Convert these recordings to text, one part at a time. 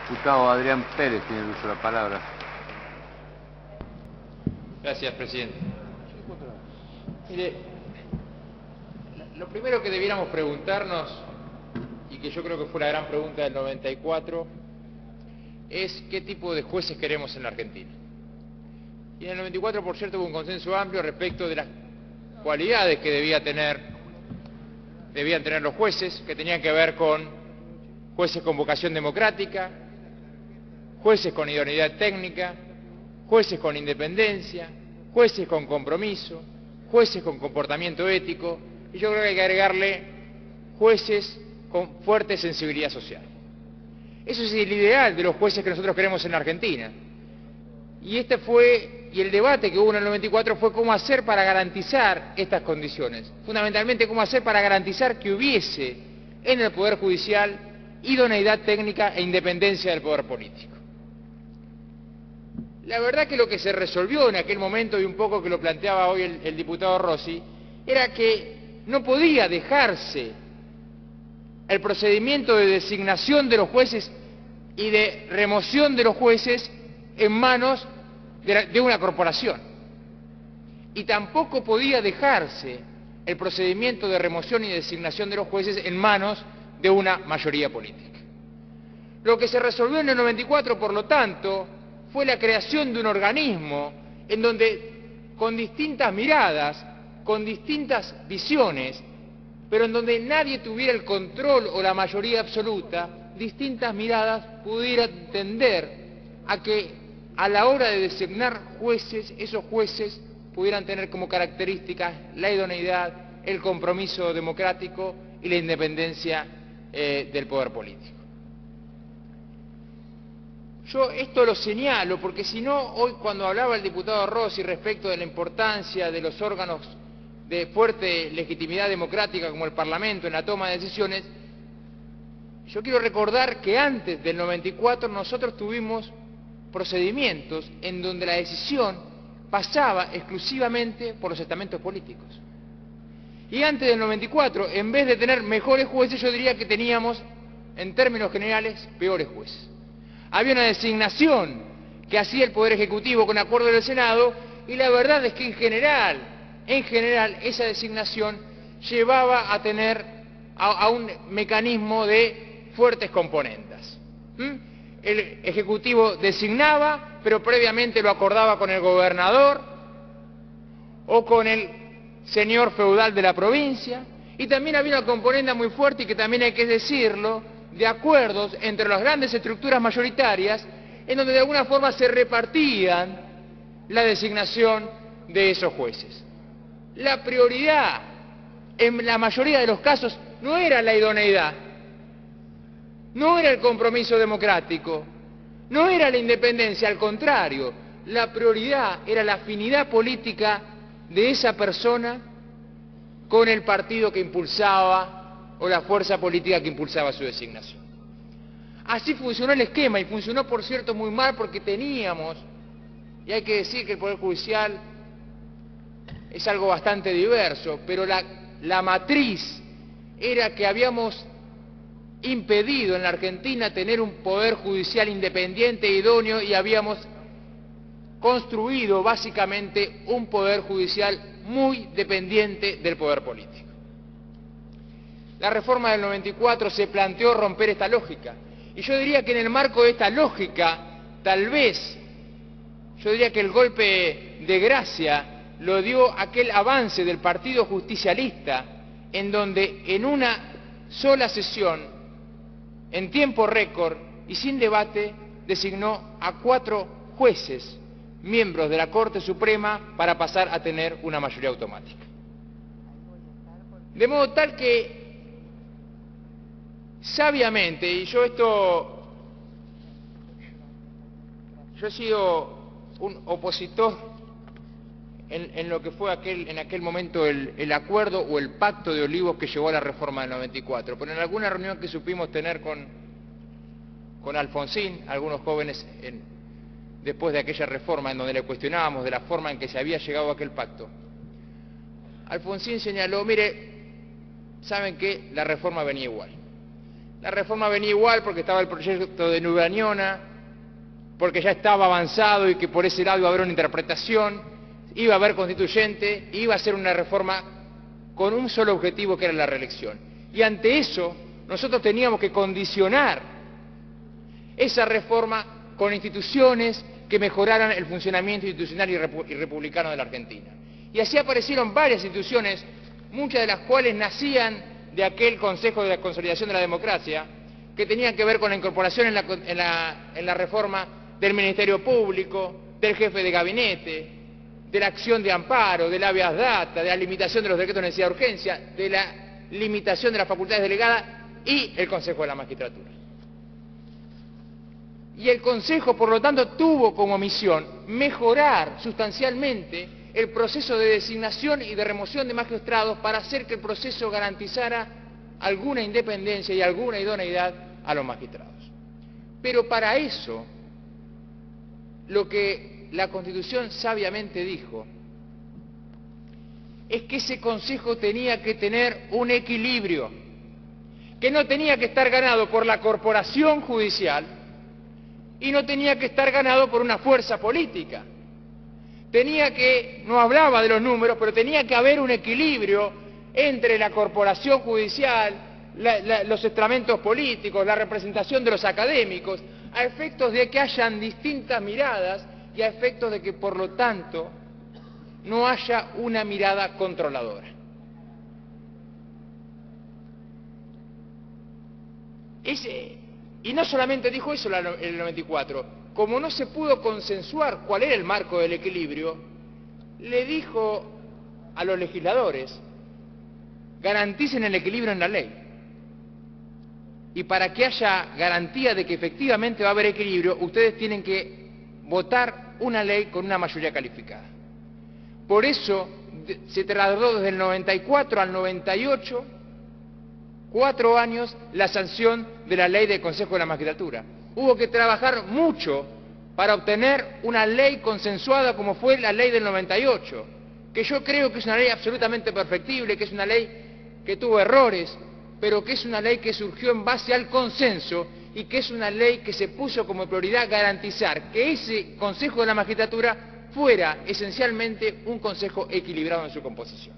Diputado Adrián Pérez tiene el uso de la palabra. Gracias, presidente. Mire, lo primero que debiéramos preguntarnos, y que yo creo que fue la gran pregunta del 94, es qué tipo de jueces queremos en la Argentina. Y en el 94, por cierto, hubo un consenso amplio respecto de las cualidades que debían tener los jueces, que tenían que ver con jueces con vocación democrática, jueces con idoneidad técnica, jueces con independencia, jueces con compromiso, jueces con comportamiento ético, y yo creo que hay que agregarle jueces con fuerte sensibilidad social. Eso es el ideal de los jueces que nosotros queremos en la Argentina. Y el debate que hubo en el 94 fue cómo hacer para garantizar estas condiciones. Fundamentalmente, cómo hacer para garantizar que hubiese en el Poder Judicial idoneidad técnica e independencia del poder político. La verdad que lo que se resolvió en aquel momento, y un poco que lo planteaba hoy el diputado Rossi, era que no podía dejarse el procedimiento de designación de los jueces y de remoción de los jueces en manos de una corporación. Y tampoco podía dejarse el procedimiento de remoción y designación de los jueces en manos de una mayoría política. Lo que se resolvió en el 94, por lo tanto, fue la creación de un organismo en donde, con distintas miradas, con distintas visiones, pero en donde nadie tuviera el control o la mayoría absoluta, distintas miradas pudieran tender a que a la hora de designar jueces, esos jueces pudieran tener como características la idoneidad, el compromiso democrático y la independencia del poder político. Yo esto lo señalo porque si no, hoy cuando hablaba el diputado Rossi respecto de la importancia de los órganos de fuerte legitimidad democrática como el Parlamento en la toma de decisiones, yo quiero recordar que antes del 94 nosotros tuvimos procedimientos en donde la decisión pasaba exclusivamente por los estamentos políticos. Y antes del 94, en vez de tener mejores jueces, yo diría que teníamos, en términos generales, peores jueces. Había una designación que hacía el Poder Ejecutivo con acuerdo del Senado, y la verdad es que en general, esa designación llevaba a tener a un mecanismo de fuertes componendas. El Ejecutivo designaba, pero previamente lo acordaba con el gobernador o con el señor feudal de la provincia, y también había una componenda muy fuerte, y que también hay que decirlo, de acuerdos entre las grandes estructuras mayoritarias, en donde de alguna forma se repartían la designación de esos jueces. La prioridad, en la mayoría de los casos, no era la idoneidad, no era el compromiso democrático, no era la independencia, al contrario, la prioridad era la afinidad política de esa persona con el partido que impulsaba o la fuerza política que impulsaba su designación. Así funcionó el esquema, y funcionó, por cierto, muy mal, porque teníamos, y hay que decir que el Poder Judicial es algo bastante diverso, pero la matriz era que habíamos impedido en la Argentina tener un Poder Judicial independiente e idóneo, y habíamos construido básicamente un Poder Judicial muy dependiente del poder político. La reforma del 94 se planteó romper esta lógica, y yo diría que en el marco de esta lógica, tal vez, yo diría que el golpe de gracia lo dio aquel avance del Partido Justicialista, en donde en una sola sesión, en tiempo récord y sin debate, designó a 4 jueces, miembros de la Corte Suprema, para pasar a tener una mayoría automática. De modo tal que, sabiamente, y yo he sido un opositor en lo que fue en aquel momento el acuerdo o el pacto de Olivos que llevó a la reforma del 94, pero en alguna reunión que supimos tener con Alfonsín, algunos jóvenes, después de aquella reforma en donde le cuestionábamos de la forma en que se había llegado a aquel pacto, Alfonsín señaló: mire, ¿saben qué? La reforma venía igual. La reforma venía igual porque estaba el proyecto de Nueva Aniona, porque ya estaba avanzado y que por ese lado iba a haber una interpretación, iba a haber constituyente, iba a ser una reforma con un solo objetivo, que era la reelección. Y ante eso, nosotros teníamos que condicionar esa reforma con instituciones que mejoraran el funcionamiento institucional y republicano de la Argentina. Y así aparecieron varias instituciones, muchas de las cuales nacían de aquel Consejo de la Consolidación de la Democracia, que tenían que ver con la incorporación en la reforma del Ministerio Público, del jefe de gabinete, de la acción de amparo, del habeas data, de la limitación de los decretos de necesidad de urgencia, de la limitación de las facultades delegadas y el Consejo de la Magistratura. Y el Consejo, por lo tanto, tuvo como misión mejorar sustancialmente el proceso de designación y de remoción de magistrados para hacer que el proceso garantizara alguna independencia y alguna idoneidad a los magistrados. Pero para eso, lo que la Constitución sabiamente dijo es que ese Consejo tenía que tener un equilibrio, que no tenía que estar ganado por la corporación judicial y no tenía que estar ganado por una fuerza política. No hablaba de los números, pero tenía que haber un equilibrio entre la corporación judicial, los estamentos políticos, la representación de los académicos, a efectos de que hayan distintas miradas y a efectos de que, por lo tanto, no haya una mirada controladora. Y no solamente dijo eso en el 94, como no se pudo consensuar cuál era el marco del equilibrio, le dijo a los legisladores: garanticen el equilibrio en la ley. Y para que haya garantía de que efectivamente va a haber equilibrio, ustedes tienen que votar una ley con una mayoría calificada. Por eso se trasladó desde el 94 al 98, 4 años, la sanción de la ley del Consejo de la Magistratura. Hubo que trabajar mucho para obtener una ley consensuada como fue la ley del 98, que yo creo que es una ley absolutamente perfectible, que es una ley que tuvo errores, pero que es una ley que surgió en base al consenso y que es una ley que se puso como prioridad garantizar que ese Consejo de la Magistratura fuera esencialmente un consejo equilibrado en su composición.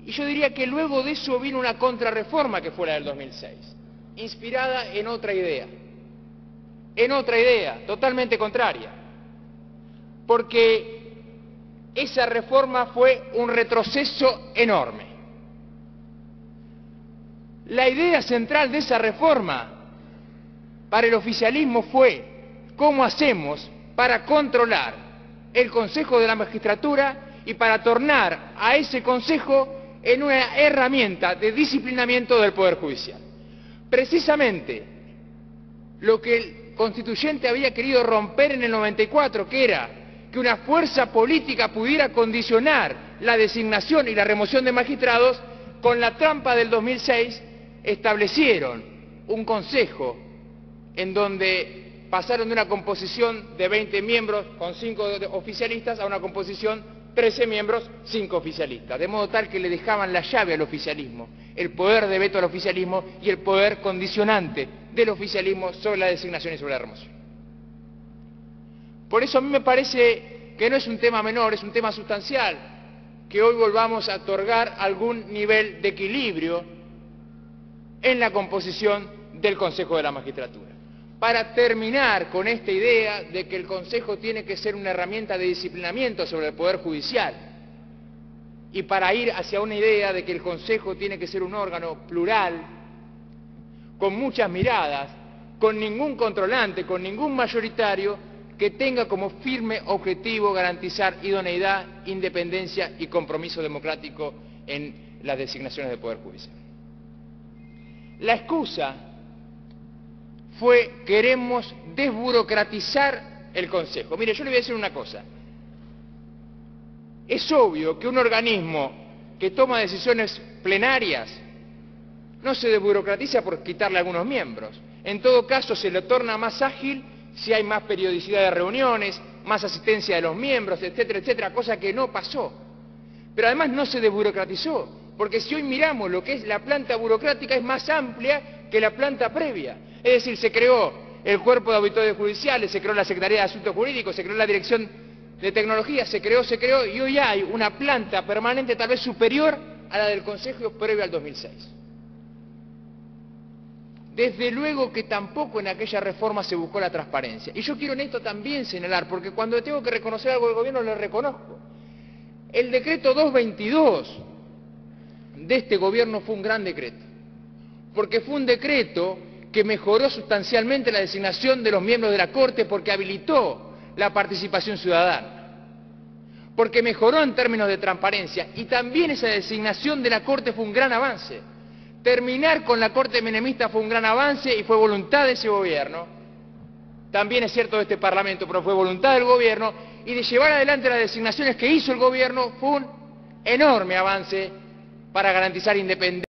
Y yo diría que luego de eso vino una contrarreforma que fue la del 2006, inspirada en otra idea, totalmente contraria, porque esa reforma fue un retroceso enorme. La idea central de esa reforma para el oficialismo fue: ¿cómo hacemos para controlar el Consejo de la Magistratura y para tornar a ese Consejo en una herramienta de disciplinamiento del Poder Judicial? Precisamente lo que el constituyente había querido romper en el 94, que era que una fuerza política pudiera condicionar la designación y la remoción de magistrados, con la trampa del 2006 establecieron un consejo en donde pasaron de una composición de 20 miembros con 5 oficialistas a una composición 13 miembros, 5 oficialistas, de modo tal que le dejaban la llave al oficialismo, el poder de veto al oficialismo y el poder condicionante del oficialismo sobre la designación y sobre la remoción. Por eso a mí me parece que no es un tema menor, es un tema sustancial, que hoy volvamos a otorgar algún nivel de equilibrio en la composición del Consejo de la Magistratura, para terminar con esta idea de que el Consejo tiene que ser una herramienta de disciplinamiento sobre el Poder Judicial y para ir hacia una idea de que el Consejo tiene que ser un órgano plural, con muchas miradas, con ningún controlante, con ningún mayoritario, que tenga como firme objetivo garantizar idoneidad, independencia y compromiso democrático en las designaciones del Poder Judicial. La excusa fue: queremos desburocratizar el Consejo. Mire, yo le voy a decir una cosa. Es obvio que un organismo que toma decisiones plenarias no se desburocratiza por quitarle algunos miembros. En todo caso, se le torna más ágil si hay más periodicidad de reuniones, más asistencia de los miembros, etcétera, etcétera, cosa que no pasó. Pero además no se desburocratizó, Porque si hoy miramos lo que es la planta burocrática, es más amplia que la planta previa. Es decir, se creó el Cuerpo de Auditores Judiciales, se creó la Secretaría de Asuntos Jurídicos, se creó la Dirección de Tecnología, se creó, y hoy hay una planta permanente tal vez superior a la del Consejo previo al 2006. Desde luego que tampoco en aquella reforma se buscó la transparencia. Y yo quiero en esto también señalar, porque cuando tengo que reconocer algo del gobierno lo reconozco. El decreto 222 de este gobierno fue un gran decreto, porque fue un decreto que mejoró sustancialmente la designación de los miembros de la Corte, porque habilitó la participación ciudadana, porque mejoró en términos de transparencia, y también esa designación de la Corte fue un gran avance. Terminar con la Corte menemista fue un gran avance y fue voluntad de ese gobierno, también es cierto de este Parlamento, pero fue voluntad del gobierno, y de llevar adelante las designaciones que hizo el gobierno fue un enorme avance para garantizar independencia.